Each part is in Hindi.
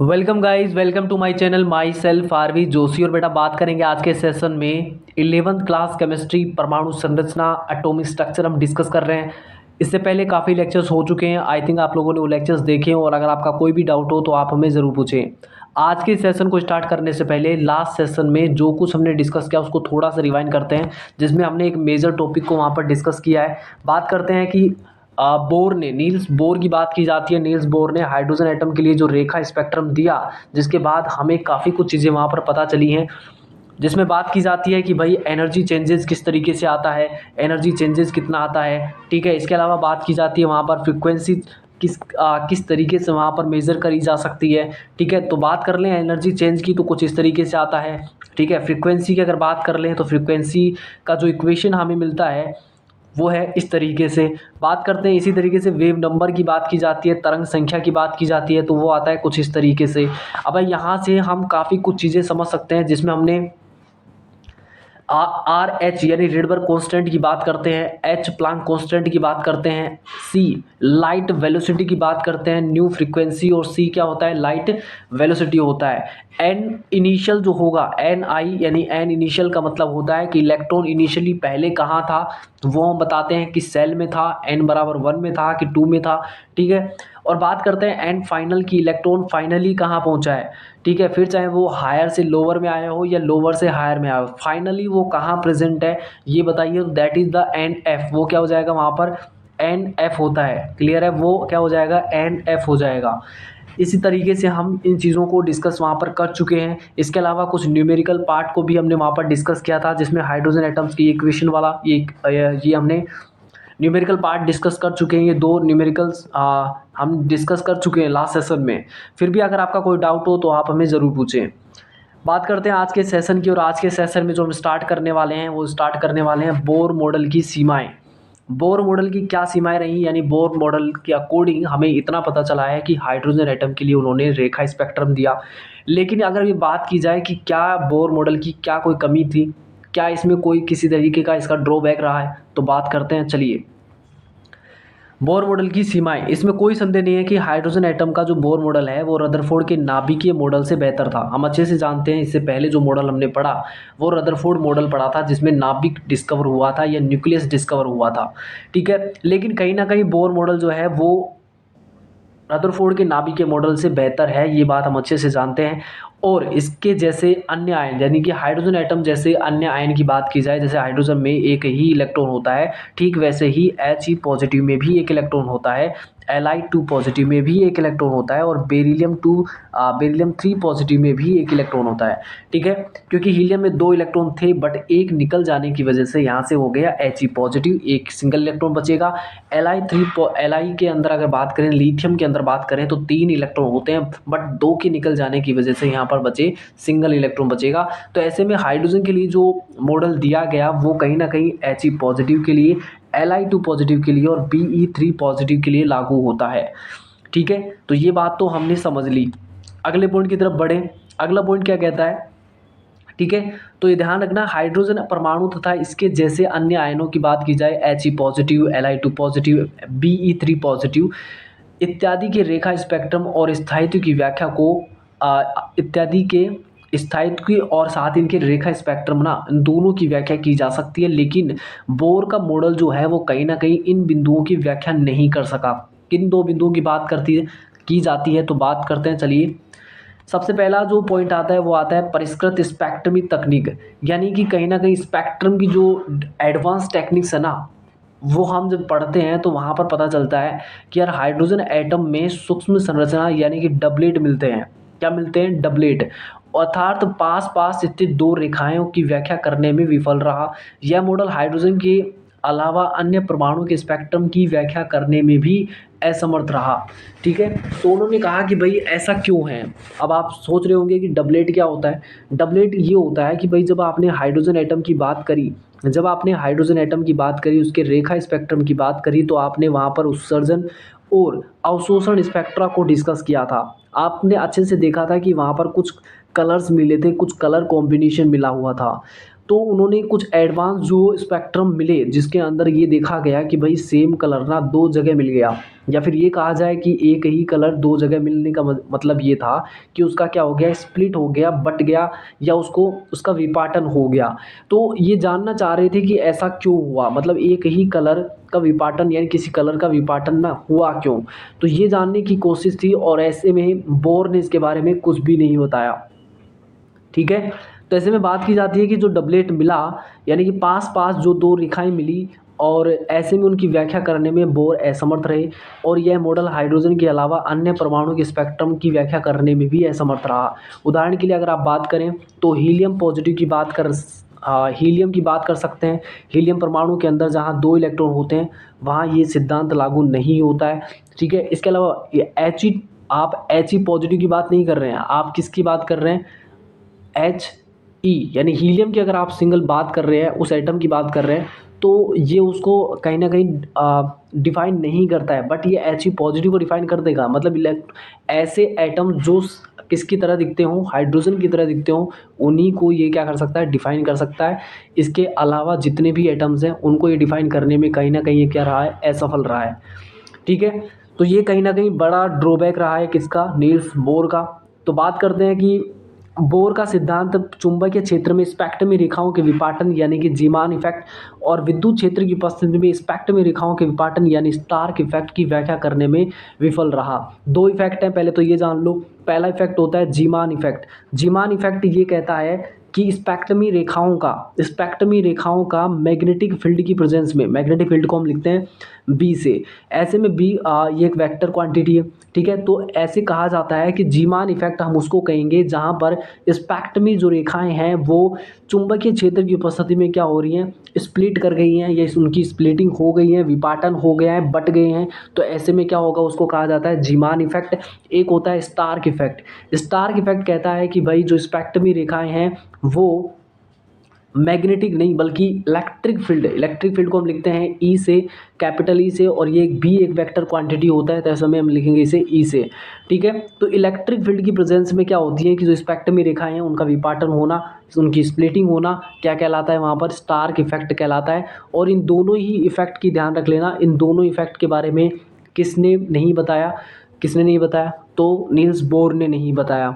Welcome guys, welcome to my channel. Myself Aarvi Joshi. और बेटा बात करेंगे आज के सेशन में 11th क्लास केमिस्ट्री, परमाणु संरचना, एटॉमिक स्ट्रक्चर हम डिस्कस कर रहे हैं। इससे पहले काफ़ी लेक्चर्स हो चुके हैं। आई थिंक आप लोगों ने वो लेक्चर्स देखे हो, और अगर आपका कोई भी डाउट हो तो आप हमें ज़रूर पूछें। आज के सेशन को स्टार्ट करने से पहले लास्ट सेशन में जो कुछ हमने डिस्कस किया उसको थोड़ा सा रिवाइंड करते हैं, जिसमें हमने एक मेजर टॉपिक को वहाँ पर डिस्कस किया है। बात करते हैं कि बोर ने, नील्स बोर की बात की जाती है। नील्स बोर ने हाइड्रोजन एटम के लिए जो रेखा स्पेक्ट्रम दिया, जिसके बाद हमें काफ़ी कुछ चीज़ें वहाँ पर पता चली हैं, जिसमें बात की जाती है कि भाई एनर्जी चेंजेस किस तरीके से आता है, एनर्जी चेंजेस कितना आता है। ठीक है, इसके अलावा बात की जाती है वहाँ पर फ्रिक्वेंसी किस तरीके से वहाँ पर मेज़र करी जा सकती है। ठीक है, तो बात कर लें एनर्जी चेंज की तो कुछ इस तरीके से आता है। ठीक है, फ्रिक्वेंसी की अगर बात कर लें तो फ्रिक्वेंसी का जो इक्वेशन हमें मिलता है वो है इस तरीके से। बात करते हैं इसी तरीके से वेव नंबर की बात की जाती है, तरंग संख्या की बात की जाती है, तो वो आता है कुछ इस तरीके से। अब यहाँ से हम काफ़ी कुछ चीज़ें समझ सकते हैं, जिसमें हमने आर एच यानी रेडबर्ग कांस्टेंट की बात करते हैं, एच प्लांक कांस्टेंट की बात करते हैं, सी लाइट वेलोसिटी की बात करते हैं, न्यू फ्रीक्वेंसी, और सी क्या होता है, लाइट वेलोसिटी होता है। एन इनिशियल जो होगा, एन आई यानी एन इनिशियल का मतलब होता है कि इलेक्ट्रॉन इनिशियली पहले कहाँ था, वो हम बताते हैं कि सेल में था, एन बराबर 1 में था कि 2 में था। ठीक है, और बात करते हैं एन फाइनल की, इलेक्ट्रॉन फाइनली कहाँ पहुंचा है। ठीक है, फिर चाहे वो हायर से लोअर में आया हो या लोअर से हायर में आया हो, फाइनली वो कहाँ प्रेजेंट है ये बताइए। That is the N F, वो क्या हो जाएगा वहाँ पर, एन एफ होता है। क्लियर है, वो क्या हो जाएगा, एन एफ हो जाएगा। इसी तरीके से हम इन चीज़ों को डिस्कस वहाँ पर कर चुके हैं। इसके अलावा कुछ न्यूमेरिकल पार्ट को भी हमने वहाँ पर डिस्कस किया था, जिसमें हाइड्रोजन एटम्स की इक्वेशन वाला ये हमने न्यूमेरिकल पार्ट डिस्कस कर चुके हैं। ये दो न्यूमेरिकल्स हम डिस्कस कर चुके हैं लास्ट सेशन में। फिर भी अगर आपका कोई डाउट हो तो आप हमें ज़रूर पूछें। बात करते हैं आज के सेशन की, और आज के सेशन में जो हम स्टार्ट करने वाले हैं वो स्टार्ट करने वाले हैं बोर मॉडल की सीमाएं। बोर मॉडल की क्या सीमाएं रही, यानी बोर मॉडल के अकॉर्डिंग हमें इतना पता चला है कि हाइड्रोजन एटम के लिए उन्होंने रेखा स्पेक्ट्रम दिया। लेकिन अगर ये बात की जाए कि क्या बोर मॉडल की क्या कोई कमी थी, क्या इसमें कोई किसी तरीके का इसका ड्रॉबैक रहा है, तो बात करते हैं। चलिए, बोर मॉडल की सीमाएं, इसमें कोई संदेह नहीं है कि हाइड्रोजन एटम का जो बोर मॉडल है वो रदरफोर्ड के नाभिकीय मॉडल से बेहतर था। हम अच्छे से जानते हैं, इससे पहले जो मॉडल हमने पढ़ा वो रदरफोर्ड मॉडल पढ़ा था, जिसमें नाभिक डिस्कवर हुआ था या न्यूक्लियस डिस्कवर हुआ था। ठीक है, लेकिन कहीं ना कहीं बोर मॉडल जो है वो रदरफोर्ड के नाभिकीय मॉडल से बेहतर है, ये बात हम अच्छे से जानते हैं। और इसके जैसे अन्य आयन, यानी कि हाइड्रोजन एटम जैसे अन्य आयन की बात की जाए, जैसे हाइड्रोजन में एक ही इलेक्ट्रॉन होता है, ठीक वैसे ही एच ई पॉजिटिव में भी एक इलेक्ट्रॉन होता है, Li2 पॉजिटिव में भी एक इलेक्ट्रॉन होता है, और बेरिलियम 3 पॉजिटिव में भी एक इलेक्ट्रॉन होता है। ठीक है, क्योंकि हीलियम में 2 इलेक्ट्रॉन थे, बट एक निकल जाने की वजह से यहाँ से हो गया He पॉजिटिव, एक सिंगल इलेक्ट्रॉन बचेगा। Li के अंदर अगर बात करें, लिथियम के अंदर बात करें तो 3 इलेक्ट्रॉन होते हैं, बट 2 के निकल जाने की वजह से यहाँ पर बचे सिंगल इलेक्ट्रॉन बचेगा। तो ऐसे में हाइड्रोजन के लिए जो मॉडल दिया गया वो कहीं ना कहीं He पॉजिटिव के लिए, Li2 पॉजिटिव के लिए और Be3 पॉजिटिव के लिए लागू होता है। ठीक है, तो ये बात तो हमने समझ ली। अगले पॉइंट की तरफ बढ़े। अगला पॉइंट क्या कहता है, ठीक है, तो ये ध्यान रखना, हाइड्रोजन परमाणु तथा इसके जैसे अन्य आयनों की बात की जाए, He positive, Li2 positive, Be3 positive इत्यादि के रेखा स्पेक्ट्रम और स्थायित्व की व्याख्या को इत्यादि के स्थायित्व की और साथ इनके रेखा स्पेक्ट्रम ना, इन दोनों की व्याख्या की जा सकती है। लेकिन बोर का मॉडल जो है वो कहीं ना कहीं इन बिंदुओं की व्याख्या नहीं कर सका। किन दो बिंदुओं की बात की जाती है, तो बात करते हैं। चलिए, सबसे पहला जो पॉइंट आता है वो आता है परिष्कृत स्पेक्ट्रमी तकनीक, यानी कि कहीं ना कहीं स्पेक्ट्रम की जो एडवांस टेक्निक्स है ना, वो हम जब पढ़ते हैं तो वहाँ पर पता चलता है कि यार हाइड्रोजन एटम में सूक्ष्म संरचना यानी कि डबलेट मिलते हैं। क्या मिलते हैं, डबलेट, अर्थात पास पास स्थित दो रेखाओं की व्याख्या करने में विफल रहा। यह मॉडल हाइड्रोजन के अलावा अन्य परमाणु के स्पेक्ट्रम की व्याख्या करने में भी असमर्थ रहा। ठीक है, तो उन्होंने कहा कि भाई ऐसा क्यों है। अब आप सोच रहे होंगे कि डबलेट क्या होता है। डबलेट ये होता है कि भाई जब आपने हाइड्रोजन एटम की बात करी, उसके रेखा स्पेक्ट्रम की बात करी, तो आपने वहाँ पर उत्सर्जन और अवशोषण स्पेक्ट्रा को डिस्कस किया था। आपने अच्छे से देखा था कि वहाँ पर कुछ कलर्स मिले थे, कुछ कलर कॉम्बिनेशन मिला हुआ था। तो उन्होंने कुछ एडवांस जो स्पेक्ट्रम मिले जिसके अंदर ये देखा गया कि भाई सेम कलर ना दो जगह मिल गया, या फिर ये कहा जाए कि एक ही कलर दो जगह मिलने का मतलब ये था कि उसका क्या हो गया, स्प्लिट हो गया, बट गया, या उसका विपाटन हो गया। तो ये जानना चाह रहे थे कि ऐसा क्यों हुआ, मतलब एक ही कलर का विपाटन यानी किसी कलर का विपाटन ना हुआ क्यों। तो ये जानने की कोशिश थी और ऐसे में बोर ने इसके बारे में कुछ भी नहीं बताया। ठीक है, तो ऐसे में बात की जाती है कि जो डबलेट मिला यानी कि पास पास जो दो रेखाएं मिली, और ऐसे में उनकी व्याख्या करने में बोर असमर्थ रहे, और यह मॉडल हाइड्रोजन के अलावा अन्य परमाणु के स्पेक्ट्रम की व्याख्या करने में भी असमर्थ रहा। उदाहरण के लिए अगर आप बात करें तो हीलियम पॉजिटिव की बात कर हीलियम की बात कर सकते हैं। हीलियम परमाणु के अंदर जहाँ दो इलेक्ट्रॉन होते हैं वहाँ ये सिद्धांत लागू नहीं होता है। ठीक है, इसके अलावा आप एच ई पॉजिटिव की बात नहीं कर रहे हैं, आप किसकी बात कर रहे हैं, एच ई, यानी हीलियम की अगर आप सिंगल बात कर रहे हैं, उस एटम की बात कर रहे हैं, तो ये उसको कहीं ना कहीं डिफाइन नहीं करता है, बट ये एच ई पॉजिटिव को डिफाइन कर देगा। मतलब ऐसे एटम जो किसकी तरह दिखते हों, हाइड्रोजन की तरह दिखते हों, उन्हीं को ये क्या कर सकता है, डिफाइन कर सकता है। इसके अलावा जितने भी एटम्स हैं उनको ये डिफाइन करने में कहीं ना कहीं ये क्या रहा है, असफल रहा है। ठीक है, तो ये कहीं ना कहीं बड़ा ड्रॉबैक रहा है किसका, नील्स बोर का। तो बात करते हैं कि बोर का सिद्धांत चुंबकीय क्षेत्र में स्पेक्ट्रमी रेखाओं के विपाटन यानी कि जीमान इफेक्ट, और विद्युत क्षेत्र की उपस्थिति में स्पेक्ट्रमी रेखाओं के विपाटन यानी स्टार्क इफेक्ट की व्याख्या करने में विफल रहा। दो इफेक्ट हैं, पहले तो ये जान लो। पहला इफेक्ट होता है जीमान इफेक्ट। जीमान इफेक्ट ये कहता है कि स्पेक्ट्रमी रेखाओं का मैग्नेटिक फील्ड की प्रेजेंस में, मैग्नेटिक फील्ड को हम लिखते हैं बी से, ऐसे में बी ये एक वेक्टर क्वांटिटी है। ठीक है, तो ऐसे कहा जाता है कि जीमान इफेक्ट हम उसको कहेंगे जहां पर स्पेक्ट्रमी जो रेखाएं हैं वो चुंबकीय क्षेत्र की उपस्थिति में क्या हो रही हैं, स्प्लिट कर गई हैं, या उनकी स्प्लिटिंग हो गई है, विपाटन हो गया है, बट गए हैं। तो ऐसे में क्या होगा, उसको कहा जाता है जीमान इफेक्ट। एक होता है स्टार्क इफेक्ट। स्टार्क इफेक्ट कहता है कि भाई जो स्पेक्ट्रमी रेखाएं हैं वो मैग्नेटिक नहीं बल्कि इलेक्ट्रिक फील्ड को हम लिखते हैं ई से, कैपिटल ई से, और ये भी एक वेक्टर क्वांटिटी होता है, तो ऐसे में हम लिखेंगे इसे ई से। ठीक है, तो इलेक्ट्रिक फील्ड की प्रेजेंस में क्या होती है कि जो स्पेक्ट्रमी रेखाएं हैं उनका विपाटन होना, उनकी स्प्लिटिंग होना क्या कहलाता है, वहाँ पर स्टार्क इफेक्ट कहलाता है। और इन दोनों ही इफेक्ट की ध्यान रख लेना, इन दोनों इफेक्ट के बारे में किसने नहीं बताया, तो नील्स बोर ने नहीं बताया।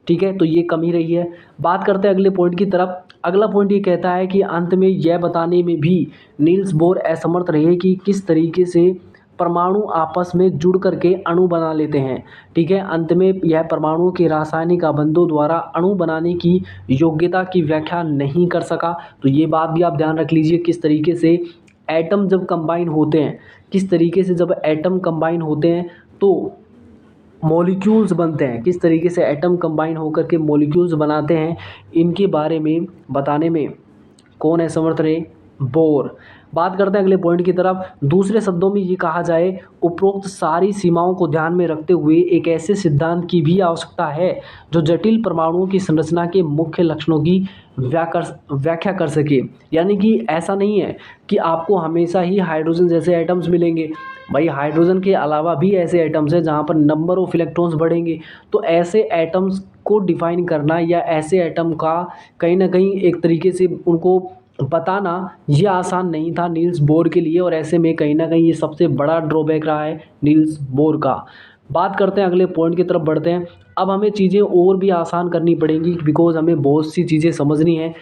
ठीक है, तो ये कमी रही है। बात करते हैं अगले पॉइंट की तरफ। अगला पॉइंट ये कहता है कि अंत में यह बताने में भी नील्स बोर असमर्थ रहे कि किस तरीके से परमाणु आपस में जुड़ करके अणु बना लेते हैं। ठीक है, अंत में यह परमाणुओं के रासायनिक आबंधों द्वारा अणु बनाने की योग्यता की व्याख्या नहीं कर सका। तो ये बात भी आप ध्यान रख लीजिए, किस तरीके से एटम जब कंबाइन होते हैं, तो मॉलिक्यूल्स बनते हैं, किस तरीके से एटम कंबाइन होकर के मॉलिक्यूल्स बनाते हैं, इनके बारे में बताने में कौन है समर्थ रहे, बोर। बात करते हैं अगले पॉइंट की तरफ। दूसरे शब्दों में ये कहा जाए, उपरोक्त सारी सीमाओं को ध्यान में रखते हुए एक ऐसे सिद्धांत की भी आवश्यकता है जो जटिल परमाणुओं की संरचना के मुख्य लक्षणों की व्याख्या कर सके। यानी कि ऐसा नहीं है कि आपको हमेशा ही हाइड्रोजन जैसे एटम्स मिलेंगे। भाई हाइड्रोजन के अलावा भी ऐसे एटम्स हैं जहाँ पर नंबर ऑफ इलेक्ट्रॉन्स बढ़ेंगे। तो ऐसे एटम्स को डिफाइन करना या ऐसे एटम का कहीं ना कहीं एक तरीके से उनको बताना ये आसान नहीं था नील्स बोर के लिए, और ऐसे में कहीं ना कहीं ये सबसे बड़ा ड्रॉबैक रहा है नील्स बोर का। बात करते हैं अगले पॉइंट की तरफ बढ़ते हैं। अब हमें चीज़ें और भी आसान करनी पड़ेंगी बिकॉज हमें बहुत सी चीज़ें समझनी है।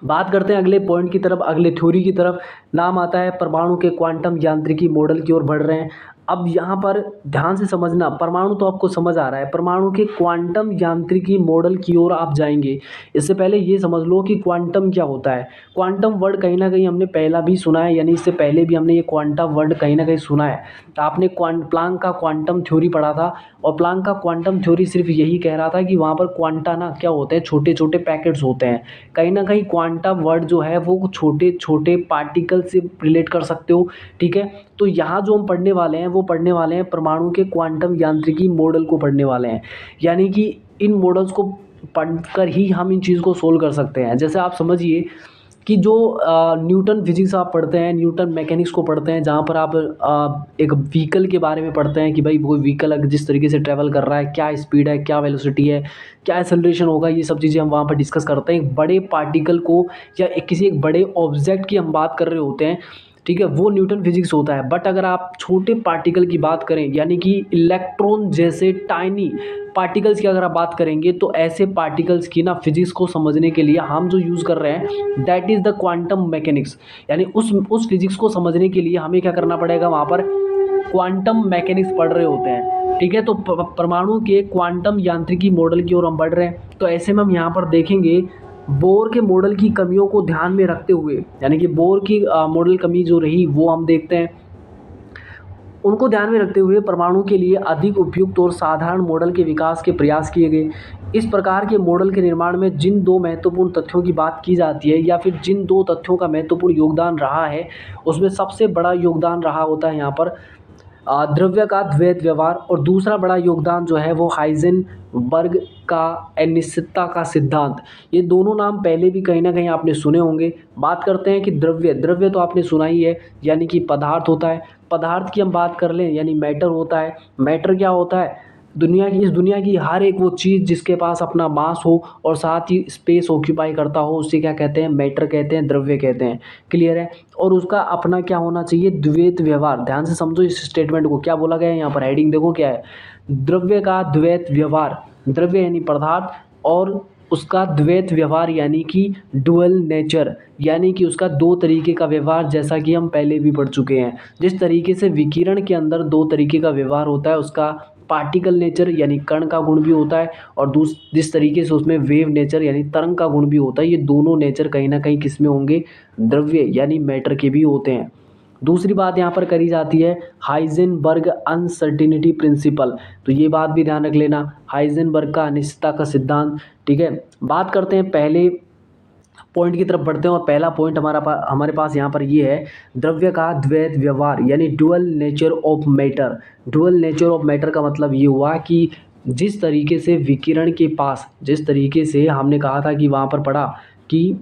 बात करते हैं अगले पॉइंट की तरफ, अगले थ्योरी की तरफ। नाम आता है परमाणु के क्वांटम यांत्रिकी मॉडल की ओर बढ़ रहे हैं। अब यहाँ पर ध्यान से समझना, परमाणु तो आपको समझ आ रहा है, परमाणु के क्वांटम यांत्रिकी मॉडल की ओर आप जाएंगे। इससे पहले ये समझ लो कि क्वांटम क्या होता है। क्वांटम वर्ड कहीं ना कहीं हमने पहला भी सुना है, यानी इससे पहले भी हमने ये क्वांटम वर्ड कहीं ना कहीं सुना है। आपने प्लांक का क्वांटम थ्योरी पढ़ा था, और प्लांक का क्वांटम थ्योरी सिर्फ यही कह रहा था कि वहाँ पर क्वांटा ना क्या होते हैं, छोटे छोटे पैकेट्स होते हैं। कहीं ना कहीं क्वांटा वर्ड जो है वो छोटे छोटे पार्टिकल से रिलेट कर सकते हो। ठीक है, तो यहाँ जो हम पढ़ने वाले हैं वो पढ़ने वाले हैं परमाणु के क्वांटम यांत्रिकी मॉडल को पढ़ने वाले हैं। यानी कि इन मॉडल्स को पढ़कर ही हम इन चीज़ को सोल्व कर सकते हैं। जैसे आप समझिए कि जो न्यूटन फिजिक्स आप पढ़ते हैं, न्यूटन मैकेनिक्स को पढ़ते हैं, जहाँ पर आप एक व्हीकल के बारे में पढ़ते हैं कि भाई वो व्हीकल अगर जिस तरीके से ट्रैवल कर रहा है, क्या स्पीड है, क्या वेलोसिटी है, क्या एक्सेलरेशन होगा, ये सब चीज़ें हम वहाँ पर डिस्कस करते हैं। एक बड़े पार्टिकल को या किसी एक बड़े ऑब्जेक्ट की हम बात कर रहे होते हैं, ठीक है, वो न्यूटन फिजिक्स होता है। बट अगर आप छोटे पार्टिकल की बात करें, यानी कि इलेक्ट्रॉन जैसे टाइनी पार्टिकल्स की अगर आप बात करेंगे, तो ऐसे पार्टिकल्स की ना फिजिक्स को समझने के लिए हम जो यूज़ कर रहे हैं that is the quantum mechanics. यानी उस फिजिक्स को समझने के लिए हमें क्या करना पड़ेगा, वहाँ पर क्वांटम मैकेनिक्स पढ़ रहे होते हैं, ठीक है। तो परमाणु के क्वांटम यांत्रिकी मॉडल की ओर हम बढ़ रहे हैं। तो ऐसे में हम यहाँ पर देखेंगे बोर के मॉडल की कमियों को ध्यान में रखते हुए, यानी कि बोर की मॉडल कमी जो रही वो हम देखते हैं, उनको ध्यान में रखते हुए परमाणु के लिए अधिक उपयुक्त और साधारण मॉडल के विकास के प्रयास किए गए। इस प्रकार के मॉडल के निर्माण में जिन दो महत्वपूर्ण तथ्यों की बात की जाती है, या फिर जिन दो तथ्यों का महत्वपूर्ण योगदान रहा है, उसमें सबसे बड़ा योगदान रहा होता है यहाँ पर द्रव्य का द्वैत व्यवहार, और दूसरा बड़ा योगदान जो है वो हाइजेनबर्ग का अनिश्चितता का सिद्धांत। ये दोनों नाम पहले भी कहीं ना कहीं आपने सुने होंगे। बात करते हैं कि द्रव्य तो आपने सुना ही है, यानी कि पदार्थ होता है। पदार्थ की हम बात कर लें, यानी मैटर होता है। मैटर क्या होता है, इस दुनिया की हर एक वो चीज़ जिसके पास अपना मास हो और साथ ही स्पेस ऑक्यूपाई करता हो, उससे क्या कहते हैं, मैटर कहते हैं, द्रव्य कहते हैं। क्लियर है। और उसका अपना क्या होना चाहिए, द्वैत व्यवहार। ध्यान से समझो इस स्टेटमेंट को, क्या बोला गया है यहाँ पर, हेडिंग देखो क्या है, द्रव्य का द्वैत व्यवहार। द्रव्य यानी पदार्थ, और उसका द्वैत व्यवहार यानी कि डुअल नेचर, यानी कि उसका दो तरीके का व्यवहार, जैसा कि हम पहले भी पढ़ चुके हैं। जिस तरीके से विकिरण के अंदर दो तरीके का व्यवहार होता है, उसका पार्टिकल नेचर यानी कण का गुण भी होता है, और जिस तरीके से उसमें वेव नेचर यानी तरंग का गुण भी होता है। ये दोनों नेचर कहीं ना कहीं किस में होंगे, द्रव्य यानी मैटर के भी होते हैं। दूसरी बात यहाँ पर करी जाती है हाइजेनबर्ग अनसर्टिनिटी प्रिंसिपल। तो ये बात भी ध्यान रख लेना, हाइजेनबर्ग का अनिश्चितता का सिद्धांत, ठीक है। बात करते हैं पहले पॉइंट की तरफ बढ़ते हैं, और पहला पॉइंट हमारे पास यहाँ पर ये है, द्रव्य का द्वैत व्यवहार यानी dual nature of matter. Dual nature of matter का मतलब ये हुआ कि जिस तरीके से विकिरण के पास, जिस तरीके से हमने कहा था कि वहाँ पर पढ़ा कि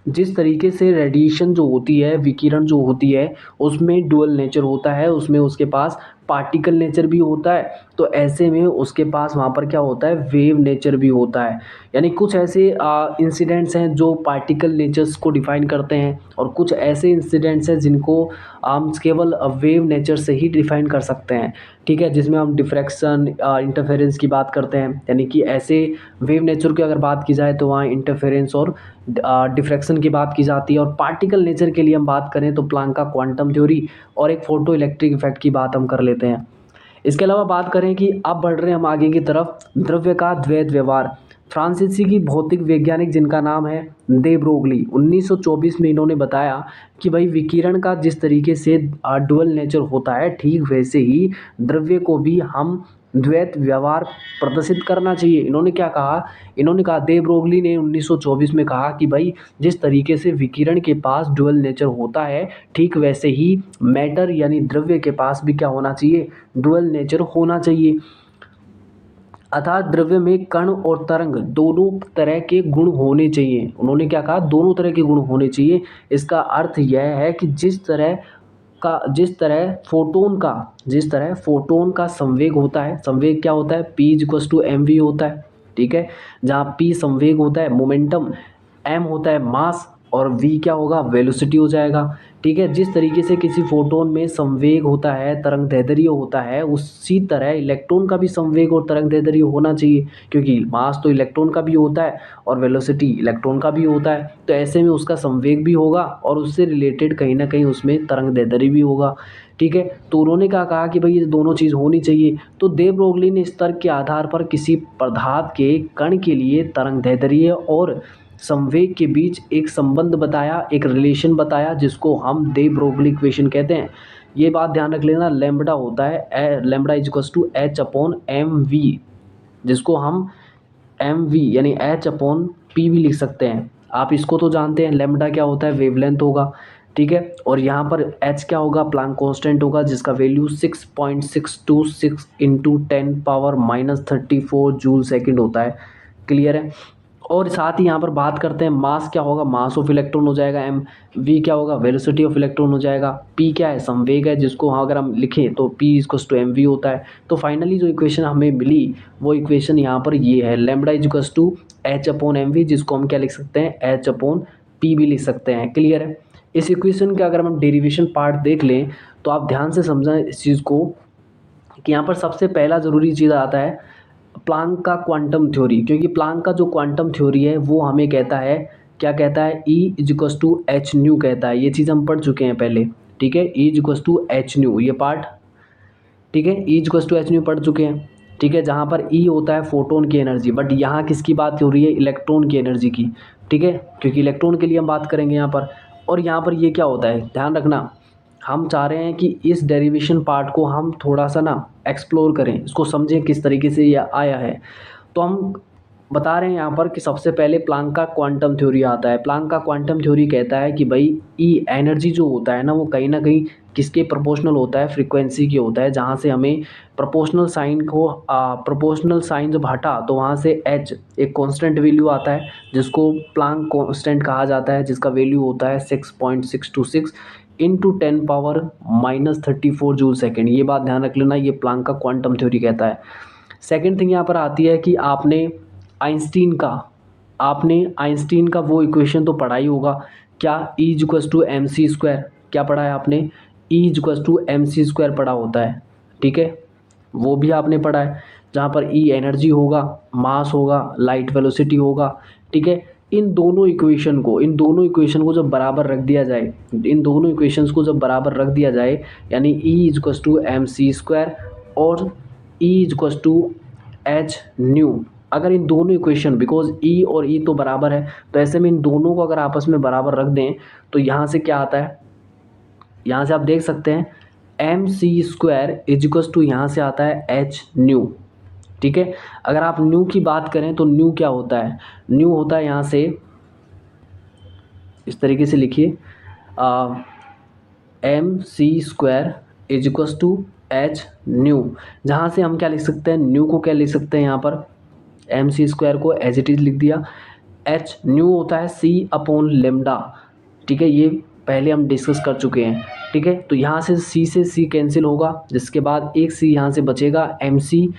जिस तरीके से रेडिएशन जो होती है, विकिरण जो होती है, उसमें डुअल नेचर होता है, उसमें उसके पास पार्टिकल नेचर भी होता है। तो ऐसे में उसके पास वहाँ पर क्या होता है, वेव नेचर भी होता है। यानी कुछ ऐसे इंसिडेंट्स हैं जो पार्टिकल नेचर्स को डिफाइन करते हैं, और कुछ ऐसे इंसिडेंट्स हैं जिनको हम केवल वेव नेचर से ही डिफाइन कर सकते हैं, ठीक है। जिसमें हम डिफ्रैक्शन, इंटरफेरेंस की बात करते हैं, यानी कि ऐसे वेव नेचर की अगर बात की जाए तो वहाँ इंटरफेरेंस और डिफ्रैक्शन की बात की जाती है। और पार्टिकल नेचर के लिए हम बात करें तो प्लांक का क्वांटम थ्योरी और एक फोटो इलेक्ट्रिक इफेक्ट की बात हम कर लेते हैं। इसके अलावा बात करें कि अब बढ़ रहे हैं हम आगे की तरफ, द्रव्य का द्वैत व्यवहार। फ्रांसीसी की भौतिक वैज्ञानिक जिनका नाम है दे ब्रोगली, 1924 में इन्होंने बताया कि भाई विकिरण का जिस तरीके से डुअल नेचर होता है, ठीक वैसे ही द्रव्य को भी हम द्वैत व्यवहार प्रदर्शित करना चाहिए। इन्होंने क्या कहा, इन्होंने कहा, दे ब्रोगली ने 1924 में कहा कि भाई जिस तरीके से विकिरण के पास डुअल नेचर होता है, ठीक वैसे ही मैटर यानी द्रव्य के पास भी क्या होना चाहिए, डुअल नेचर होना चाहिए। अर्थात द्रव्य में कण और तरंग दोनों तरह के गुण होने चाहिए। उन्होंने क्या कहा, दोनों तरह के गुण होने चाहिए। इसका अर्थ यह है कि जिस तरह फोटोन का संवेग होता है, संवेग क्या होता है, P=mv होता है, ठीक है। जहाँ P संवेग होता है, मोमेंटम, m होता है मास, और v क्या होगा, वेलोसिटी हो जाएगा, ठीक है। जिस तरीके से किसी फोटोन में संवेग होता है, तरंग दैर्ध्य होता है, उसी तरह इलेक्ट्रॉन का भी संवेग और तरंग दैर्ध्य होना चाहिए, क्योंकि मास तो इलेक्ट्रॉन का भी होता है और वेलोसिटी इलेक्ट्रॉन का भी होता है। तो ऐसे में उसका संवेग भी होगा और उससे रिलेटेड कहीं ना कहीं उसमें तरंग दैर्ध्य भी होगा, ठीक है। तो उन्होंने क्या कहा कि भाई ये दोनों चीज़ होनी चाहिए। तो दे ब्रोगली ने इस तर्क के आधार पर किसी पदार्थ के कण के लिए तरंग दैर्ध्य और संवेग के बीच एक संबंध बताया, एक रिलेशन बताया, जिसको हम दे ब्रोगली इक्वेशन कहते हैं। ये बात ध्यान रख लेना, लैम्बडा होता है, लैम्बडा H/m/v, जिसको हम mv यानी H/p भी लिख सकते हैं। आप इसको तो जानते हैं, लैम्बडा क्या होता है, वेवलेंथ होगा, ठीक है। और यहाँ पर h क्या होगा, प्लांक कांस्टेंट होगा, जिसका वैल्यू 6.626 × 10⁻³ जूल सेकंड होता है। क्लियर है। और साथ ही यहाँ पर बात करते हैं मास क्या होगा, मास ऑफ इलेक्ट्रॉन हो जाएगा m, v क्या होगा, वेलोसिटी ऑफ इलेक्ट्रॉन हो जाएगा, p क्या है, संवेग है, जिसको अगर हम लिखें तो p इक्वल्स टू mv होता है। तो फाइनली जो इक्वेशन हमें मिली वो इक्वेशन यहाँ पर ये है, lambda equals to h upon mv, जिसको हम क्या लिख सकते हैं, h अपॉन p भी लिख सकते हैं। क्लियर है। इस इक्वेशन का अगर हम डेरिवेशन पार्ट देख लें तो आप ध्यान से समझें इस चीज़ को कि यहाँ पर सबसे पहला ज़रूरी चीज़ आता है प्लांक का क्वांटम थ्योरी, क्योंकि प्लांक का जो क्वांटम थ्योरी है वो हमें कहता है, क्या कहता है, E equals to H nu कहता है। ये चीज़ हम पढ़ चुके हैं पहले, ठीक है, E equals to H nu, ये पार्ट, ठीक है, E equals to H nu पढ़ चुके हैं, ठीक है, जहाँ पर E होता है फोटोन की एनर्जी, बट यहाँ किसकी बात हो रही है, इलेक्ट्रॉन की एनर्जी की, ठीक है, क्योंकि इलेक्ट्रॉन के लिए हम बात करेंगे यहाँ पर। और यहाँ पर ये क्या होता है, ध्यान रखना, हम चाह रहे हैं कि इस डेरिवेशन पार्ट को हम थोड़ा सा ना एक्सप्लोर करें, इसको समझें किस तरीके से ये आया है। तो हम बता रहे हैं यहाँ पर कि सबसे पहले प्लांक का क्वांटम थ्योरी आता है। प्लांक का क्वांटम थ्योरी कहता है कि भाई ई एनर्जी जो होता है ना वो कहीं ना कहीं किसके प्रोपोर्शनल होता है, फ्रीक्वेंसी की होता है, जहाँ से हमें प्रोपोर्शनल साइन जब हटा तो वहाँ से एच एक कांस्टेंट वैल्यू आता है जिसको प्लांक कांस्टेंट कहा जाता है, जिसका वैल्यू होता है 6.626 इंटू 10⁻34 जूल सेकेंड। ये बात ध्यान रख लेना, ये प्लांक का क्वांटम थ्योरी कहता है। सेकेंड थिंग यहाँ पर आती है कि आपने आइंस्टीन का वो इक्वेशन तो पढ़ा ही होगा, क्या E equals to M C square, क्या पढ़ा है आपने, E equals to M C square पढ़ा होता है, ठीक है, वो भी आपने पढ़ा है, जहाँ पर E एनर्जी होगा, मास होगा, लाइट वेलोसिटी होगा, ठीक है। इन दोनों इक्वेशन को जब बराबर रख दिया जाए, यानी E equals to M C square और E equals to H nu, अगर इन दोनों इक्वेशन, बिकॉज E और E तो बराबर है, तो ऐसे में इन दोनों को अगर आपस में बराबर रख दें तो यहाँ से क्या आता है, यहाँ से आप देख सकते हैं M C square equals to यहाँ से आता है एच न्यू, ठीक है। अगर आप न्यू की बात करें तो न्यू क्या होता है, न्यू होता है यहाँ से इस तरीके से लिखिए, M C square equals to H nu, जहाँ से हम क्या लिख सकते हैं, न्यू को क्या लिख सकते हैं, यहाँ पर एम सी स्क्वायर को एज इट इज़ लिख दिया, एच न्यू होता है सी अपॉन लेमडा, ठीक है, ये पहले हम डिस्कस कर चुके हैं, ठीक है। तो यहाँ से सी कैंसिल होगा, जिसके बाद एक सी यहाँ से बचेगा, एम सी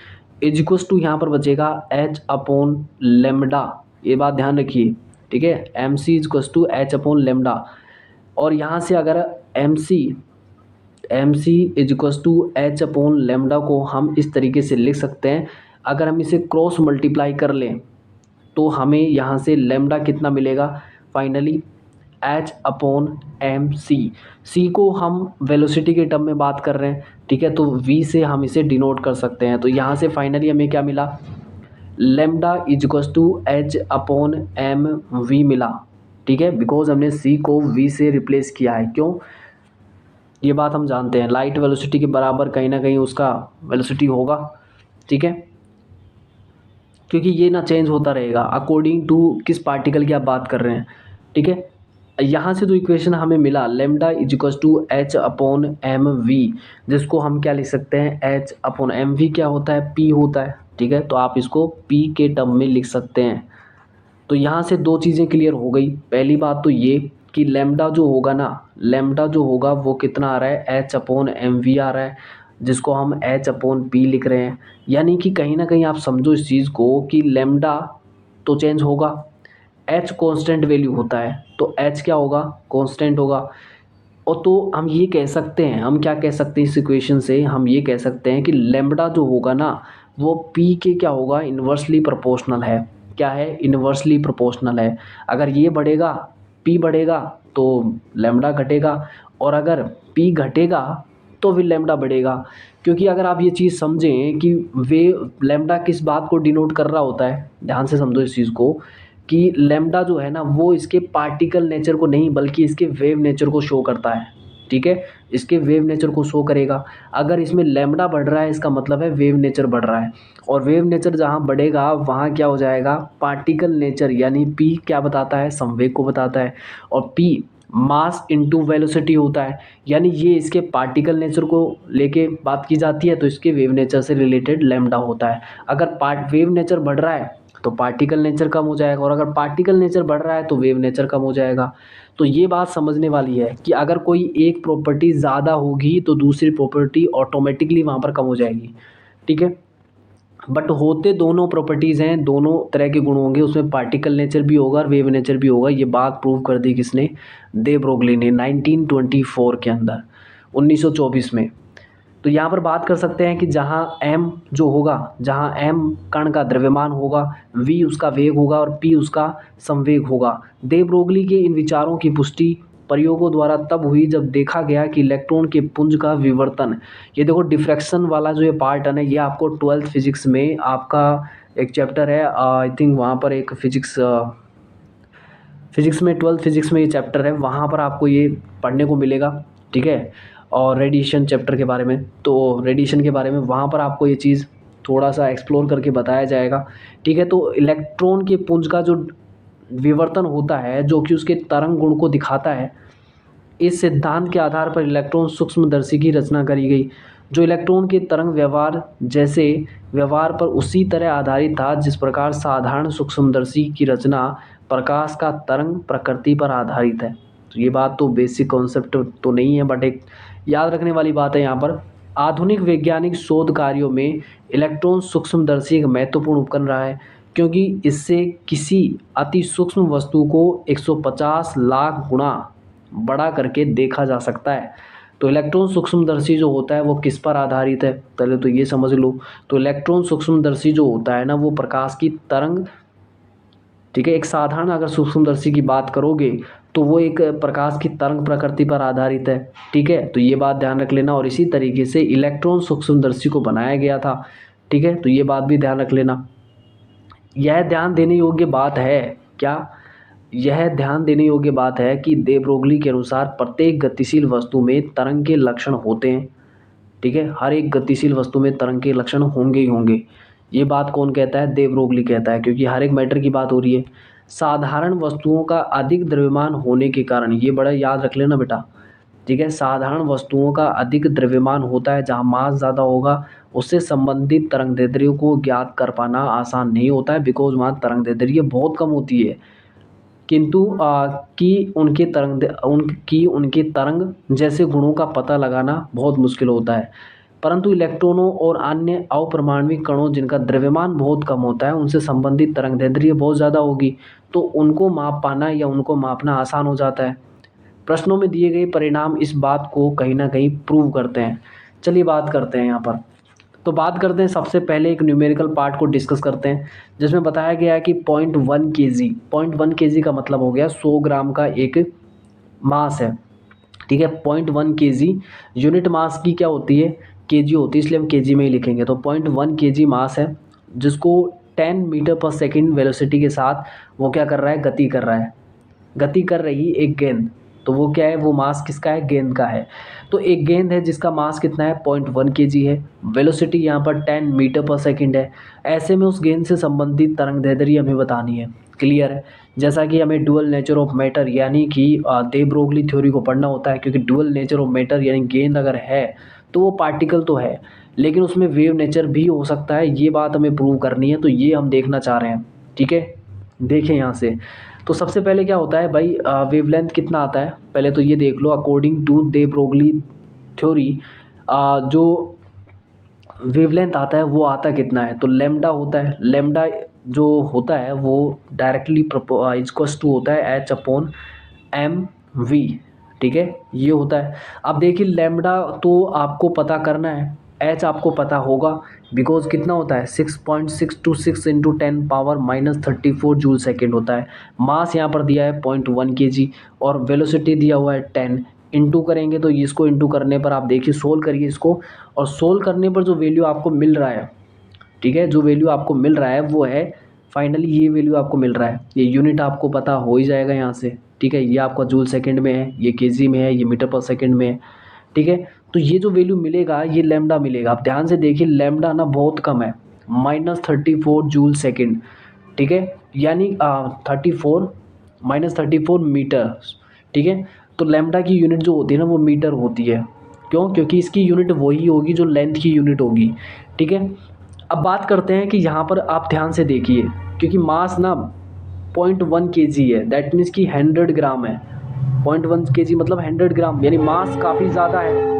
इजिक्वस टू यहाँ पर बचेगा एच अपॉन लेमडा, ये बात ध्यान रखिए, ठीक है, एम सी इजिक्वस टू एच अपॉन लेमडा। और यहाँ से अगर एम सी इजिक्वस टू एच अपॉन लेमडा को हम इस तरीके से लिख सकते हैं, अगर हम इसे क्रॉस मल्टीप्लाई कर लें तो हमें यहाँ से लेमडा कितना मिलेगा, finally H upon M C को हम वेलोसिटी के टर्म में बात कर रहे हैं, ठीक है, तो v से हम इसे डिनोट कर सकते हैं। तो यहाँ से फाइनली हमें क्या मिला, lambda equals to H upon M V मिला, ठीक है, बिकॉज हमने c को v से रिप्लेस किया है। क्यों, ये बात हम जानते हैं, लाइट वेलोसिटी के बराबर कहीं ना कहीं उसका वेलोसिटी होगा, ठीक है, क्योंकि ये ना चेंज होता रहेगा अकॉर्डिंग टू किस पार्टिकल की आप बात कर रहे हैं, ठीक है। यहाँ से जो इक्वेशन हमें मिला lambda equals to H upon M V, जिसको हम क्या लिख सकते हैं, एच अपॉन एम वी क्या होता है, पी होता है, ठीक है, तो आप इसको पी के टर्म में लिख सकते हैं। तो यहाँ से दो चीज़ें क्लियर हो गई, पहली बात तो ये कि लेमडा जो होगा वो कितना आ रहा है, एच अपॉन एम वी आ रहा है, जिसको हम एच अपॉन पी लिख रहे हैं। यानी कि कहीं ना कहीं आप समझो इस चीज़ को कि लेमडा तो चेंज होगा, एच कांस्टेंट वैल्यू होता है, तो एच क्या होगा, कांस्टेंट होगा। और तो हम ये कह सकते हैं, हम क्या कह सकते हैं इस इक्वेशन से, हम ये कह सकते हैं कि लेमडा जो होगा ना वो पी के क्या होगा, इन्वर्सली प्रोपोर्शनल है। क्या है, इन्वर्सली प्रोपोर्शनल है। अगर ये बढ़ेगा, पी बढ़ेगा तो लेमडा घटेगा, और अगर पी घटेगा तो फिर लेमडा बढ़ेगा। क्योंकि अगर आप ये चीज़ समझें कि वे लेमडा किस बात को डिनोट कर रहा होता है, ध्यान से समझो इस चीज़ को कि लेमडा जो है ना वो इसके पार्टिकल नेचर को नहीं बल्कि इसके वेव नेचर को शो करता है, ठीक है, इसके वेव नेचर को शो करेगा। अगर इसमें लेमडा बढ़ रहा है इसका मतलब है वेव नेचर बढ़ रहा है, और वेव नेचर जहाँ बढ़ेगा वहाँ क्या हो जाएगा, पार्टिकल नेचर, यानी पी क्या बताता है, संवेग को बताता है, और पी मास इनटू वेलोसिटी होता है, यानी ये इसके पार्टिकल नेचर को लेके बात की जाती है, तो इसके वेव नेचर से रिलेटेड लेमडा होता है। अगर वेव नेचर बढ़ रहा है तो पार्टिकल नेचर कम हो जाएगा, और अगर पार्टिकल नेचर बढ़ रहा है तो वेव नेचर कम हो जाएगा। तो ये बात समझने वाली है कि अगर कोई एक प्रॉपर्टी ज़्यादा होगी तो दूसरी प्रॉपर्टी ऑटोमेटिकली वहाँ पर कम हो जाएगी, ठीक है। बट होते दोनों प्रॉपर्टीज़ हैं, दोनों तरह के गुण होंगे, उसमें पार्टिकल नेचर भी होगा और वेव नेचर भी होगा। ये बात प्रूव कर दी किसने? दे ब्रोगली ने 1924 के अंदर, 1924 में। तो यहाँ पर बात कर सकते हैं कि जहाँ m जो होगा, जहाँ m कण का द्रव्यमान होगा, v उसका वेग होगा और p उसका संवेग होगा। दे ब्रोगली के इन विचारों की पुष्टि प्रयोगों द्वारा तब हुई जब देखा गया कि इलेक्ट्रॉन के पुंज का विवर्तन, ये देखो डिफ्रैक्शन वाला जो ये पार्ट है ना, ये आपको 12th फिजिक्स में आपका एक चैप्टर है, आई थिंक वहाँ पर एक फिजिक्स में 12th फिजिक्स में ये चैप्टर है, वहाँ पर आपको ये पढ़ने को मिलेगा, ठीक है। और रेडिएशन चैप्टर के बारे में, तो रेडिएशन के बारे में वहाँ पर आपको ये चीज़ थोड़ा सा एक्सप्लोर करके बताया जाएगा, ठीक है। तो इलेक्ट्रॉन के पुंज का जो विवर्तन होता है, जो कि उसके तरंग गुण को दिखाता है, इस सिद्धांत के आधार पर इलेक्ट्रॉन सूक्ष्मदर्शी की रचना करी गई, जो इलेक्ट्रॉन के तरंग व्यवहार जैसे व्यवहार पर उसी तरह आधारित था जिस प्रकार साधारण सूक्ष्मदर्शी की रचना प्रकाश का तरंग प्रकृति पर आधारित है। तो ये बात तो बेसिक कॉन्सेप्ट तो नहीं है, बट एक याद रखने वाली बात है यहाँ पर। आधुनिक वैज्ञानिक शोध कार्यों में इलेक्ट्रॉन सूक्ष्मदर्शी एक महत्वपूर्ण उपकरण रहा है, क्योंकि इससे किसी अति सूक्ष्म वस्तु को 150 लाख गुना बड़ा करके देखा जा सकता है। तो इलेक्ट्रॉन सूक्ष्मदर्शी जो होता है वो किस पर आधारित है, पहले तो ये समझ लो। तो इलेक्ट्रॉन सूक्ष्मदर्शी जो होता है ना, वो प्रकाश की तरंग, ठीक है। एक साधारण अगर सूक्ष्मदर्शी की बात करोगे तो वो एक प्रकाश की तरंग प्रकृति पर आधारित है, ठीक है। तो ये बात ध्यान रख लेना, और इसी तरीके से इलेक्ट्रॉन सूक्ष्मदर्शी को बनाया गया था, ठीक है। तो ये बात भी ध्यान रख लेना। यह ध्यान देने योग्य बात है, क्या? यह ध्यान देने योग्य बात है कि दे ब्रोगली के अनुसार प्रत्येक गतिशील वस्तु में तरंग के लक्षण होते हैं, ठीक है। हर एक गतिशील वस्तु में तरंग के लक्षण होंगे ही होंगे। ये बात कौन कहता है? दे ब्रोगली कहता है, क्योंकि हर एक मैटर की बात हो रही है। साधारण वस्तुओं का अधिक द्रव्यमान होने के कारण, ये बड़ा याद रख लेना बेटा, ठीक है। साधारण वस्तुओं का अधिक द्रव्यमान होता है, जहाँ मास ज़्यादा होगा उससे संबंधित तरंगदैर्ध्य को ज्ञात कर पाना आसान नहीं होता है, बिकॉज वहाँ तरंगदैर्ध्य बहुत कम होती है। किंतु उनके तरंग जैसे गुणों का पता लगाना बहुत मुश्किल होता है। परंतु इलेक्ट्रॉनों और अन्य अवपरमाणविक कणों जिनका द्रव्यमान बहुत कम होता है, उनसे संबंधित तरंगदैर्ध्य बहुत ज़्यादा होगी, तो उनको माप पाना या उनको मापना आसान हो जाता है। प्रश्नों में दिए गए परिणाम इस बात को कहीं ना कहीं प्रूव करते हैं। चलिए बात करते हैं यहाँ पर। तो बात करते हैं, सबसे पहले एक न्यूमेरिकल पार्ट को डिस्कस करते हैं, जिसमें बताया गया है कि 0.1 kg, 0.1 kg का मतलब हो गया 100 ग्राम का एक मास है, ठीक है। 0.1 kg यूनिट मास की क्या होती है? केजी होती है, इसलिए हम केजी में ही लिखेंगे। तो 0.1 kg मास है, जिसको 10 मीटर पर सेकेंड वेलोसिटी के साथ वो क्या कर रहा है? गति कर रहा है, गति कर रही एक गेंद। तो वो क्या है? वो मास किसका है? गेंद का है। तो एक गेंद है जिसका मास कितना है? 0.1 kg है। वेलोसिटी यहाँ पर 10 मीटर पर सेकेंड है। ऐसे में उस गेंद से संबंधित तरंगदैर्ध्य हमें बतानी है। क्लियर है? जैसा कि हमें डुअल नेचर ऑफ मैटर यानी कि दे ब्रोगली थ्योरी को पढ़ना होता है, क्योंकि डुअल नेचर ऑफ मैटर यानी गेंद अगर है तो वो पार्टिकल तो है, लेकिन उसमें वेव नेचर भी हो सकता है। ये बात हमें प्रूव करनी है, तो ये हम देखना चाह रहे हैं, ठीक है। देखें यहाँ से, तो सबसे पहले क्या होता है भाई, वेवलेंथ कितना आता है पहले तो ये देख लो। According to de Broglie theory जो वेवलेंथ आता है वो आता कितना है? तो लेमडा होता है। लेमडा जो होता है वो डायरेक्टली इक्वल्स टू होता है H/m/v, ठीक है, ये होता है। अब देखिए लेमडा तो आपको पता करना है, एच आपको पता होगा, बिकॉज कितना होता है? 6.626 इंटू 10⁻⁻34 जूल सेकेंड होता है। मास यहाँ पर दिया है 0.1 kg और वेलोसिटी दिया हुआ है 10। इंटू करेंगे तो इसको इंटू करने पर आप देखिए, सोल्व करिए इसको, और सोल्व करने पर जो वैल्यू आपको मिल रहा है, ठीक है, जो वैल्यू आपको मिल रहा है वो है फाइनली ये वैल्यू आपको मिल रहा है। ये यूनिट आपको पता हो ही जाएगा यहाँ से, ठीक है। ये आपका जूल सेकंड में है, ये केजी में है, ये मीटर पर सेकंड में है, ठीक है। तो ये जो वैल्यू मिलेगा ये लैम्डा मिलेगा। आप ध्यान से देखिए लैम्डा ना बहुत कम है, -34 जूल सेकंड, ठीक है, यानी 34 मीटर, ठीक है। तो लैम्डा की यूनिट जो होती है ना वो मीटर होती है। क्यों? क्योंकि इसकी यूनिट वही होगी जो लेंथ की यूनिट होगी, ठीक है। अब बात करते हैं कि यहाँ पर आप ध्यान से देखिए, क्योंकि मास ना 0.1 kg है, दैट मीन्स कि 100 ग्राम है। 0.1 kg मतलब 100 ग्राम, यानी मास काफ़ी ज़्यादा है।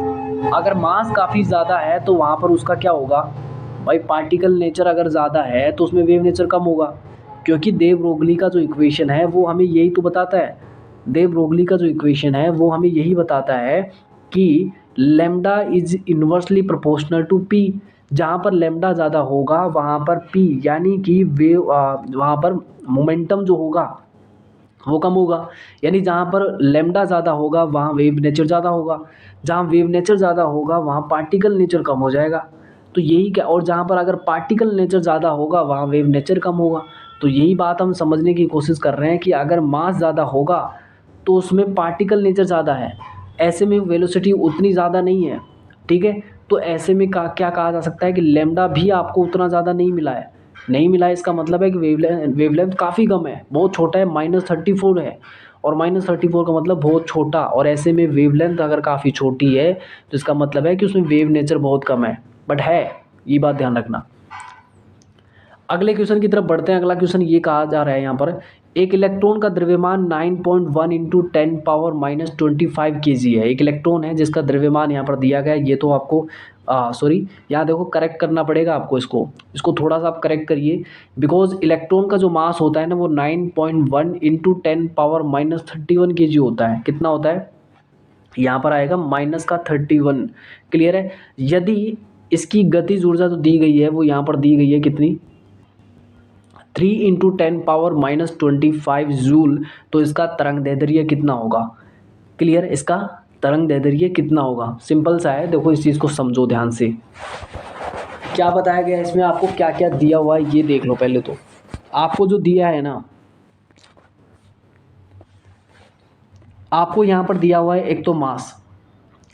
अगर मास काफ़ी ज़्यादा है तो वहाँ पर उसका क्या होगा भाई, पार्टिकल नेचर अगर ज़्यादा है तो उसमें वेव नेचर कम होगा, क्योंकि दे ब्रोगली का जो इक्वेशन है वो हमें यही तो बताता है। दे ब्रोगली का जो इक्वेशन है वो हमें यही बताता है कि lambda is inversely proportional to P. जहाँ पर लेमडा ज़्यादा होगा वहाँ पर पी यानी कि वेव वहाँ पर मोमेंटम जो होगा वो कम होगा। यानी जहाँ पर लेमडा ज़्यादा होगा वहाँ वेव नेचर ज़्यादा होगा, जहाँ वेव नेचर ज़्यादा होगा वहाँ पार्टिकल नेचर कम हो जाएगा। तो यही क्या, और जहाँ पर अगर पार्टिकल नेचर ज़्यादा होगा वहाँ वेव नेचर कम होगा। तो यही बात हम समझने की कोशिश कर रहे हैं कि अगर मास ज़्यादा होगा तो उसमें पार्टिकल नेचर ज़्यादा है, ऐसे में वेलोसिटी उतनी ज़्यादा नहीं है। ठीक है, तो ऐसे में क्या कहा जा सकता है कि लेमडा भी आपको उतना ज़्यादा नहीं मिला है। नहीं मिला है इसका मतलब है कि वेवलेंथ काफ़ी कम है, बहुत छोटा है, -34 है। और -34 का मतलब बहुत छोटा, और ऐसे में वेवलेंथ अगर काफ़ी छोटी है तो इसका मतलब है कि उसमें वेव नेचर बहुत कम है, बट है, ये बात ध्यान रखना। अगले क्वेश्चन की तरफ बढ़ते हैं। अगला क्वेश्चन ये कहा जा रहा है यहाँ पर, एक इलेक्ट्रॉन का द्रव्यमान 9.1 इंटू 10⁻⁻25 kg है। एक इलेक्ट्रॉन है जिसका द्रव्यमान यहाँ पर दिया गया है। ये तो आपको सॉरी, यहाँ देखो करेक्ट करना पड़ेगा आपको, इसको थोड़ा सा आप करेक्ट करिए, बिकॉज इलेक्ट्रॉन का जो मास होता है ना वो 9.1 इंटू 10⁻31 kg होता है। कितना होता है, यहाँ पर आएगा -31। क्लियर है। यदि इसकी गतिज ऊर्जा जो दी गई है वो यहाँ पर दी गई है कितनी, 3 इंटू 10⁻⁻25 जूल, तो इसका तरंग दैर्ध्य कितना होगा। क्लियर, इसका तरंग दैर्ध्य कितना होगा। सिंपल सा है, देखो इस चीज़ को समझो ध्यान से। क्या बताया गया है इसमें, आपको क्या क्या दिया हुआ है ये देख लो। पहले तो आपको जो दिया है ना, आपको यहाँ पर दिया हुआ है एक तो मास,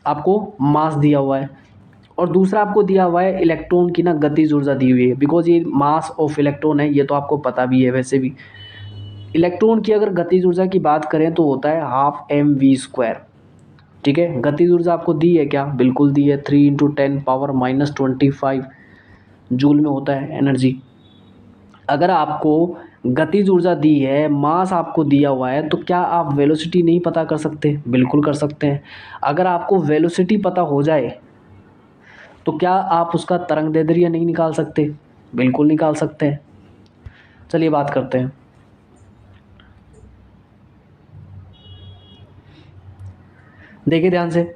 आपको मास दिया हुआ है, और दूसरा आपको दिया हुआ है इलेक्ट्रॉन की ना गतिज ऊर्जा दी हुई है, बिकॉज ये मास ऑफ इलेक्ट्रॉन है, ये तो आपको पता भी है। वैसे भी इलेक्ट्रॉन की अगर गतिज ऊर्जा की बात करें तो होता है 12mv²। ठीक है, गतिज ऊर्जा आपको दी है क्या, बिल्कुल दी है, 3 इंटू 10⁻⁻25 जूल में होता है एनर्जी। अगर आपको गतिज ऊर्जा दी है, मास आपको दिया हुआ है, तो क्या आप वेलोसिटी नहीं पता कर सकते, बिल्कुल कर सकते हैं। अगर आपको वेलोसिटी पता हो जाए तो क्या आप उसका तरंग दैर्ध्य नहीं निकाल सकते, बिल्कुल निकाल सकते हैं। चलिए बात करते हैं। देखिए ध्यान से,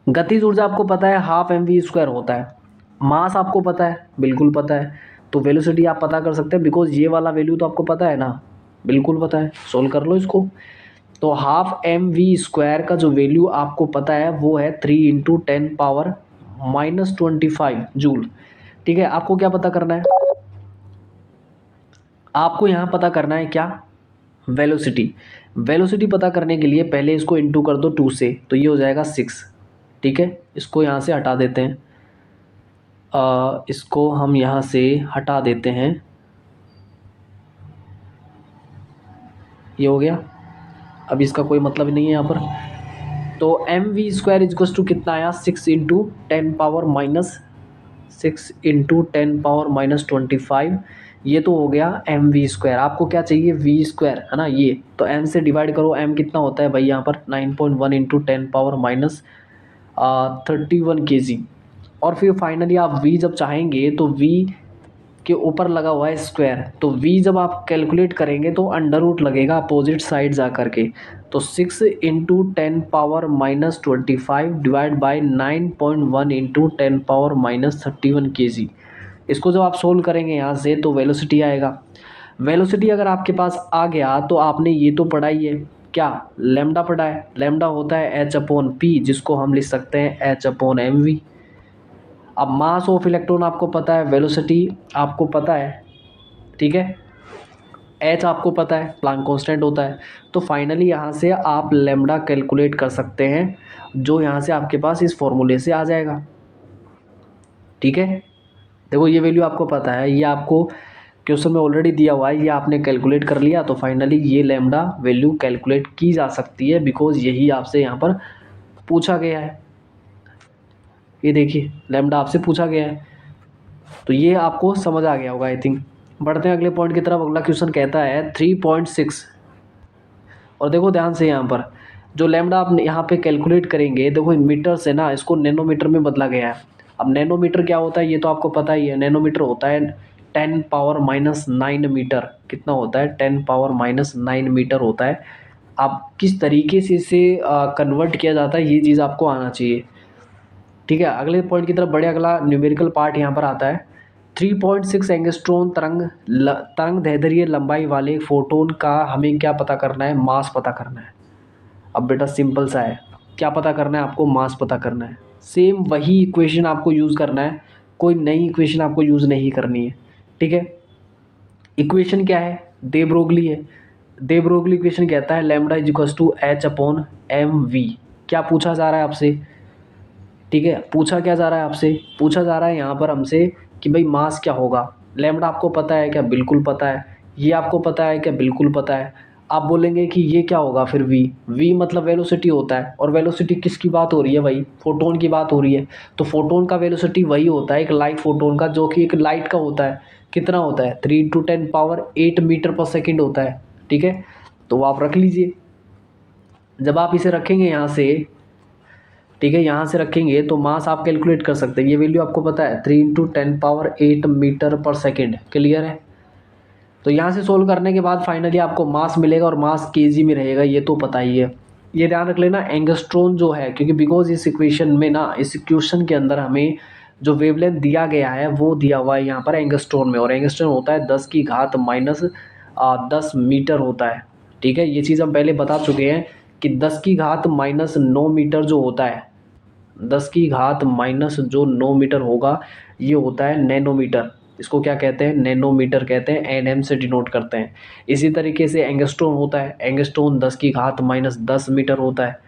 गतिज ऊर्जा आपको पता है 12mv² होता है, मास आपको पता है, बिल्कुल पता है, तो वेलोसिटी आप पता कर सकते हैं, बिकॉज ये वाला वैल्यू तो आपको पता है ना, बिल्कुल पता है। सोल्व कर लो इसको। तो 12mv² का जो वैल्यू आपको पता है वो है 3 इंटू 10⁻⁻25 जूल। ठीक है, आपको क्या पता करना है, आपको यहाँ पता करना है क्या, वेलोसिटी। वेलोसिटी पता करने के लिए पहले इसको इंटू कर दो 2 से, तो ये हो जाएगा 6। ठीक है, इसको यहाँ से हटा देते हैं, इसको हम यहाँ से हटा देते हैं, ये हो गया। अब इसका कोई मतलब नहीं है यहाँ पर। तो mv² इक्वल्स टू कितना आया, 6 इंटू 10⁻⁻25, ये तो हो गया mv²। आपको क्या चाहिए, v² है ना, ये तो m से डिवाइड करो, m कितना होता है भाई यहाँ पर 9.1 इंटू 10⁻31 kg। और फिर फाइनली आप v जब चाहेंगे तो v के ऊपर लगा हुआ है स्क्वायर, तो v जब आप कैलकुलेट करेंगे तो अंडर रूट लगेगा अपोजिट साइड जा करके। तो 6 into 10⁻⁻25 divide by 9.1 into 10⁻⁻31 kg। इसको जब आप सोल्व करेंगे यहाँ से तो वेलोसिटी आएगा। वेलोसिटी अगर आपके पास आ गया तो आपने ये तो पढ़ा ही है, क्या लैम्डा पढ़ा है। लैम्डा होता है h/p, जिसको हम लिख सकते हैं h/mv। अब मास ऑफ इलेक्ट्रॉन आपको पता है, वेलोसिटी आपको पता है, ठीक है, एच आपको पता है, प्लांक कांस्टेंट होता है। तो फाइनली यहाँ से आप लैम्डा कैलकुलेट कर सकते हैं, जो यहाँ से आपके पास इस फॉर्मूले से आ जाएगा। ठीक है, देखो ये वैल्यू आपको पता है, ये आपको क्वेश्चन में ऑलरेडी दिया हुआ है, ये आपने कैलकुलेट कर लिया। तो फाइनली ये लैम्डा वैल्यू कैलकुलेट की जा सकती है, बिकॉज यही आपसे यहाँ पर पूछा गया है। ये देखिए लैम्डा आपसे पूछा गया है। तो ये आपको समझ आ गया होगा आई थिंक। बढ़ते हैं अगले पॉइंट की तरफ। अगला क्वेश्चन कहता है 3.6, और देखो ध्यान से यहाँ पर जो लैम्डा आप यहाँ पे कैलकुलेट करेंगे, देखो मीटर से ना इसको नैनोमीटर में बदला गया है। अब नैनोमीटर क्या होता है ये तो आपको पता ही है। नैनोमीटर होता है 10⁻⁹ मीटर। कितना होता है? 10⁻⁹ मीटर होता है। अब किस तरीके से इसे कन्वर्ट किया जाता है ये चीज़ आपको आना चाहिए। ठीक है, अगले पॉइंट की तरफ बढ़े। अगला न्यूमेरिकल पार्ट यहाँ पर आता है। 3.6 एंगस्ट्रॉन तरंग दैर्ध्य लंबाई वाले फोटोन का हमें क्या पता करना है? मास पता करना है। अब बेटा सिंपल सा है, क्या पता करना है आपको? मास पता करना है। सेम वही इक्वेशन आपको यूज़ करना है, कोई नई इक्वेशन आपको यूज़ नहीं करनी है। ठीक है, इक्वेशन क्या है? दे ब्रोगली है। दे ब्रोगली इक्वेशन कहता है lambda is equals to H/mv। क्या पूछा जा रहा है आपसे? ठीक है, पूछा क्या जा रहा है आपसे? पूछा जा रहा है यहाँ पर हमसे कि भाई मास क्या होगा। लैम्डा आपको पता है क्या? बिल्कुल पता है। ये आपको पता है क्या? बिल्कुल पता है। आप बोलेंगे कि ये क्या होगा फिर? वी मतलब वेलोसिटी होता है, और वेलोसिटी किसकी बात हो रही है भाई? फोटोन की बात हो रही है। तो फोटोन का वेलोसिटी वही होता है एक लाइट फोटोन का, जो कि एक लाइट का होता है। कितना होता है? 3 × 10⁸ मीटर पर सेकेंड होता है। ठीक है, तो वो आप रख लीजिए। जब आप इसे रखेंगे यहाँ से, ठीक है, यहाँ से रखेंगे तो मास आप कैलकुलेट कर सकते हैं। ये वैल्यू आपको पता है 3 × 10⁸ मीटर पर सेकेंड। क्लियर है? तो यहाँ से सोल्व करने के बाद फाइनली आपको मास मिलेगा, और मास केजी में रहेगा, ये तो पता ही है। ये ध्यान रख लेना एंगस्ट्रॉन जो है, क्योंकि बिकॉज इस इक्वेशन में ना, इस इक्वेशन के अंदर हमें जो वेवलेंथ दिया गया है वो दिया हुआ है यहाँ पर एंगस्ट्रॉन में, और एंगस्ट्रॉन होता है 10⁻⁻10 मीटर होता है। ठीक है, ये चीज़ हम पहले बता चुके हैं कि 10⁻⁹ मीटर जो होता है, 10⁻⁻9 मीटर होगा, ये होता है नैनोमीटर। इसको क्या कहते हैं? नैनोमीटर कहते हैं, एनएम से डिनोट करते हैं। इसी तरीके से एंगस्ट्रॉन होता है, एंगस्ट्रॉन 10⁻⁻10 मीटर होता है।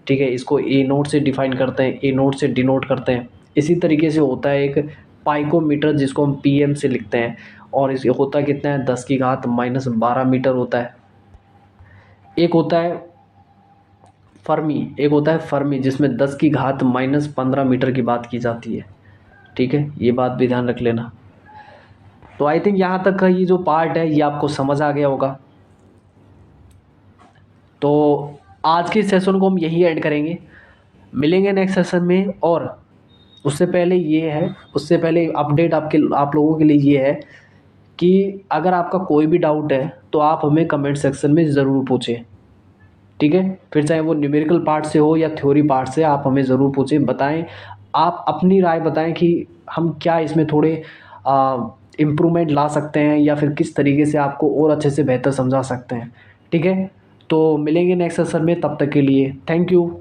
ठीक है, इसको ए नोट से डिफाइन करते हैं, ए नोट से डिनोट करते हैं। इसी तरीके से होता है एक पाइकोमीटर, जिसको हम पीएम से लिखते हैं, और इस होता कितना है? 10⁻12 मीटर होता है। एक होता है फर्मी, एक होता है फर्मी, जिसमें 10⁻⁻15 मीटर की बात की जाती है। ठीक है, ये बात भी ध्यान रख लेना। तो आई थिंक यहाँ तक का ये जो पार्ट है ये आपको समझ आ गया होगा। तो आज के सेशन को हम यही ऐड करेंगे, मिलेंगे नेक्स्ट सेशन में। और उससे पहले ये है, उससे पहले अपडेट आप लोगों के लिए ये है कि अगर आपका कोई भी डाउट है तो आप हमें कमेंट सेक्शन में ज़रूर पूछें। ठीक है, फिर चाहे वो न्यूमेरिकल पार्ट से हो या थ्योरी पार्ट से, आप हमें ज़रूर पूछें, बताएं, आप अपनी राय बताएं कि हम क्या इसमें थोड़े इम्प्रूवमेंट ला सकते हैं, या फिर किस तरीके से आपको और अच्छे से बेहतर समझा सकते हैं। ठीक है, तो मिलेंगे नेक्स्ट सेशन में, तब तक के लिए थैंक यू।